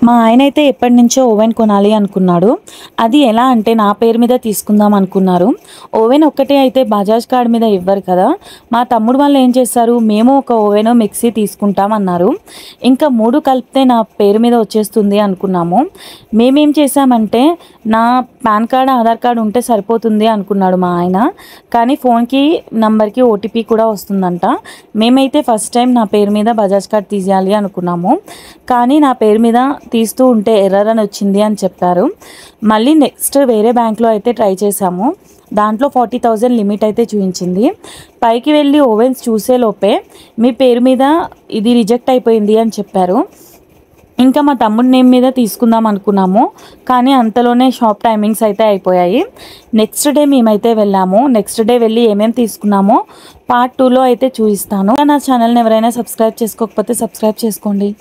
మా ఆయన అయితే ఎప్పటి నుంచో ఓవెన్ కొనాలి అనుకున్నాడు. అది ఎలా అంటే నా పేరు మీద తీసుకుందాం అనుకున్నారు. ఓవెన్ ఒక్కటే అయితే బజాజ్ కార్డ్ మీద ఇవ్వరు కదా. మా తమ్ముడు వాళ్ళు ఏం చేస్తారు, మేము ఒక ఓవెన్ మిక్సీ తీసుకుంటాం అన్నారు. ఇంకా 3 కలిపితే నా పేరు మీద వచ్చేస్తుంది అనుకున్నాము. మేమేం చేసామంటే నా పాన్ కార్డ్, ఆధార్ కార్డ్ ఉంటే సరిపోతుంది అనుకున్నాడు మా ఆయన. కానీ ఫోన్కి నంబర్కి ఓటీపీ కూడా వస్తుందంట. మేమైతే ఫస్ట్ టైం నా పేరు మీద బజాజ్ కార్డ్ తీయాలి అనుకున్నాము. కానీ నా పేరు మీద తీస్తూ ఉంటే ఎర్రర్ అని వచ్చింది అని చెప్పారు. మళ్ళీ నెక్స్ట్ వేరే బ్యాంక్లో అయితే ట్రై చేశాము. దాంట్లో 40,000 లిమిట్ అయితే చూపించింది. పైకి వెళ్ళి ఓవెన్స్ చూసే లోపే మీ పేరు మీద ఇది రిజెక్ట్ అయిపోయింది అని చెప్పారు. ఇంకా మా తమ్ముడి నేమ్ మీద తీసుకుందాం అనుకున్నాము. కానీ అంతలోనే షాప్ టైమింగ్స్ అయితే అయిపోయాయి. నెక్స్ట్ డే మేమైతే వెళ్ళాము. నెక్స్ట్ డే వెళ్ళి ఏమేమి తీసుకున్నామో పార్ట్ 2లో అయితే చూపిస్తాను. నా ఛానల్ని ఎవరైనా సబ్స్క్రైబ్ చేసుకోకపోతే సబ్స్క్రైబ్ చేసుకోండి.